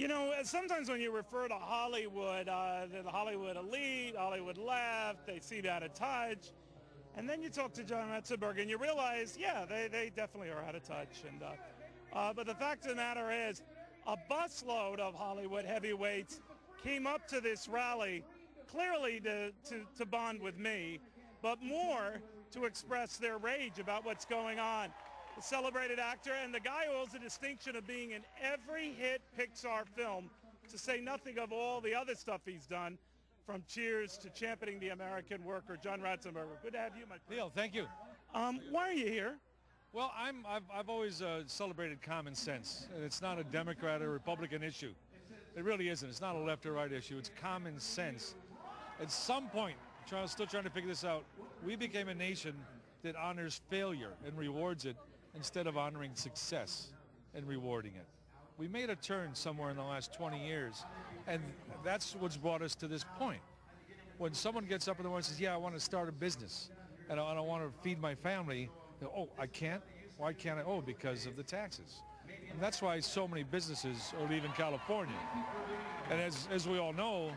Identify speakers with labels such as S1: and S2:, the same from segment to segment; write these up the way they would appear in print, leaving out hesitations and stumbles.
S1: You know, sometimes when you refer to Hollywood, the Hollywood elite, Hollywood left, they seem out of touch. And then you talk to John Ratzenberger and you realize, yeah, they definitely are out of touch. But the fact of the matter is, a busload of Hollywood heavyweights came up to this rally clearly to bond with me, but more to express their rage about what's going on. The celebrated actor and the guy who holds the distinction of being in every hit Pixar film, to say nothing of all the other stuff he's done, from Cheers to championing the American worker, John Ratzenberger. Good to have you, my friend.
S2: Neil, thank you.
S1: Why are you here?
S2: Well, I've always celebrated common sense, and it's not a Democrat or Republican issue. It really isn't. It's not a left or right issue. It's common sense. At some point, still trying to figure this out, we became a nation that honors failure and rewards it instead of honoring success and rewarding it. We made a turn somewhere in the last 20 years, and that's what's brought us to this point. When someone gets up in the morning and says, yeah, I want to start a business, and I want to feed my family, oh, I can't? Why can't I? Oh, because of the taxes. And that's why so many businesses are leaving California. And as we all know,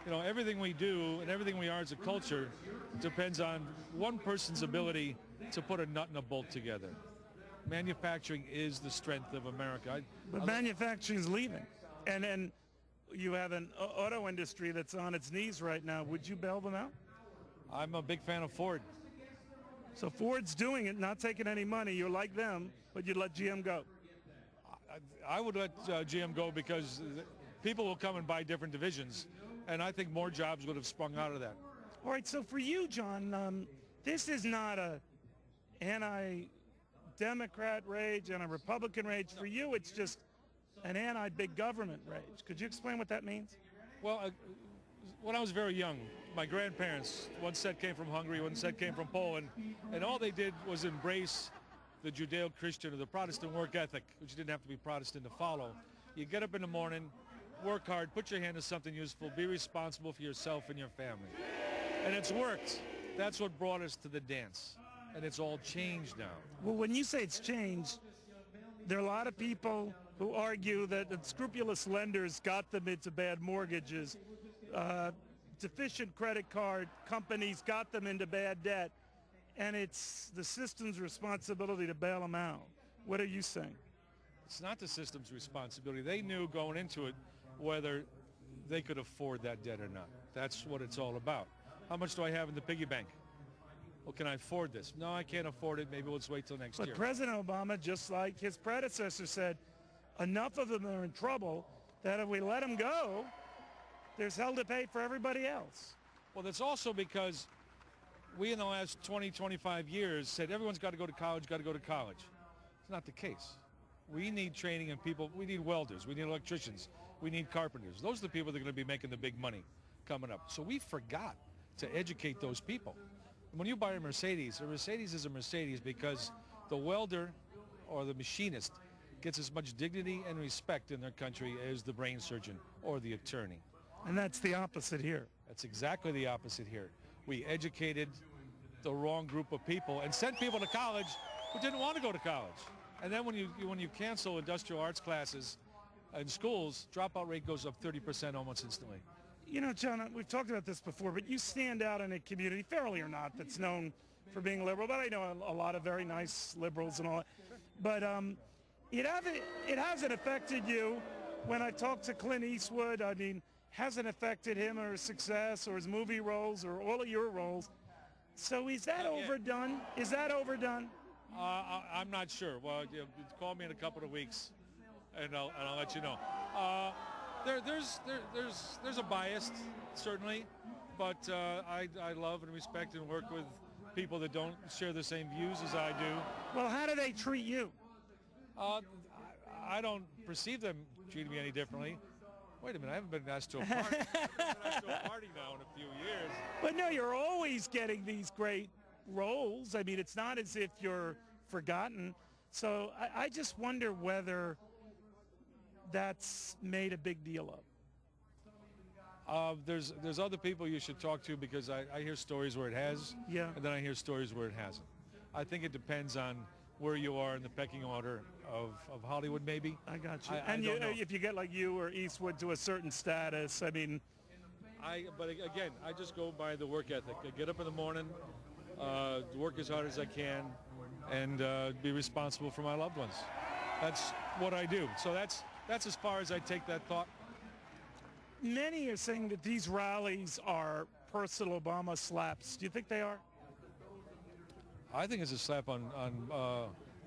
S2: you know, everything we do and everything we are as a culture depends on one person's ability to put a nut and a bolt together. Manufacturing is the strength of America.
S1: But manufacturing is leaving. And you have an auto industry that's on its knees right now. Would you bail them out?
S2: I'm a big fan of Ford.
S1: So Ford's doing it, not taking any money. You're like them, but you'd let GM go.
S2: I would let GM go because people will come and buy different divisions, and I think more jobs would have sprung out of that.
S1: All right, so for you, John, this is not a anti-Democrat rage and a Republican rage. For you, it's just an anti-big government rage. Could you explain what that means?
S2: Well, when I was very young, my grandparents, one set came from Hungary, one set came from Poland, and all they did was embrace the Judeo-Christian or the Protestant work ethic, which you didn't have to be Protestant to follow. You get up in the morning, work hard, put your hand to something useful, be responsible for yourself and your family. And it's worked. That's what brought us to the dance. And it's all changed now.
S1: Well, when you say it's changed, there are a lot of people who argue that scrupulous lenders got them into bad mortgages. Deficient credit card companies got them into bad debt. And it's the system's responsibility to bail them out. What are you saying?
S2: It's not the system's responsibility. They knew going into it whether they could afford that debt or not. That's what it's all about. How much do I have in the piggy bank? Well, can I afford this? No, I can't afford it. Maybe let's wait till next year.
S1: But President Obama, just like his predecessor, said enough of them are in trouble that if we let them go, there's hell to pay for everybody else.
S2: Well, that's also because we in the last 20, 25 years said everyone's got to go to college, got to go to college. It's not the case. We need training and people. We need welders. We need electricians. We need carpenters. Those are the people that are going to be making the big money coming up. So we forgot to educate those people. When you buy a Mercedes is a Mercedes because the welder or the machinist gets as much dignity and respect in their country as the brain surgeon or the attorney.
S1: And that's the opposite here.
S2: That's exactly the opposite here. We educated the wrong group of people and sent people to college who didn't want to go to college. And then when you cancel industrial arts classes in schools, dropout rate goes up 30% almost instantly.
S1: You know, John, we've talked about this before, but you stand out in a community, fairly or not, that's known for being liberal. But I know a lot of very nice liberals and all. But it hasn't affected you. When I talk to Clint Eastwood, I mean, hasn't affected him or his success or his movie roles or all of your roles. So is that overdone? Is that overdone?
S2: I'm not sure. Well, call me in a couple of weeks, and I'll let you know. There's a bias, certainly, but I love and respect and work with people that don't share the same views as I do.
S1: Well, how do they treat you?
S2: I don't perceive them treating me any differently. Wait a minute, I haven't been asked to a party. I haven't been asked to a party now in a few years.
S1: But no, you're always getting these great roles. I mean, it's not as if you're forgotten. So I just wonder whether that's made a big deal
S2: of. There's other people you should talk to because I hear stories where it has,
S1: yeah,
S2: and then I hear stories where it hasn't. I think it depends on where you are in the pecking order of Hollywood, maybe.
S1: I got you.
S2: I
S1: And
S2: don't know.
S1: if you get like you or Eastwood to a certain status, I mean,
S2: But again, I just go by the work ethic. I get up in the morning, work as hard as I can, and be responsible for my loved ones. That's what I do. So that's as far as I take that thought.
S1: many are saying that these rallies are personal Obama slaps. Do you think they are?
S2: I think it's a slap on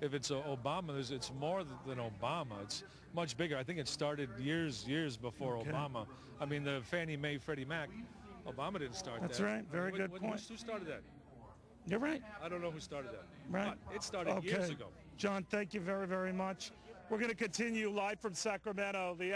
S2: if it's Obama, it's more than Obama. It's much bigger. I think it started years before Obama. I mean, the Fannie Mae, Freddie Mac, Obama didn't start that.
S1: That's right. Very good point.
S2: Who started that?
S1: You're right.
S2: I don't know who started that.
S1: Right.
S2: But it started years ago.
S1: John, thank you very, very much. We're going to continue live from Sacramento. The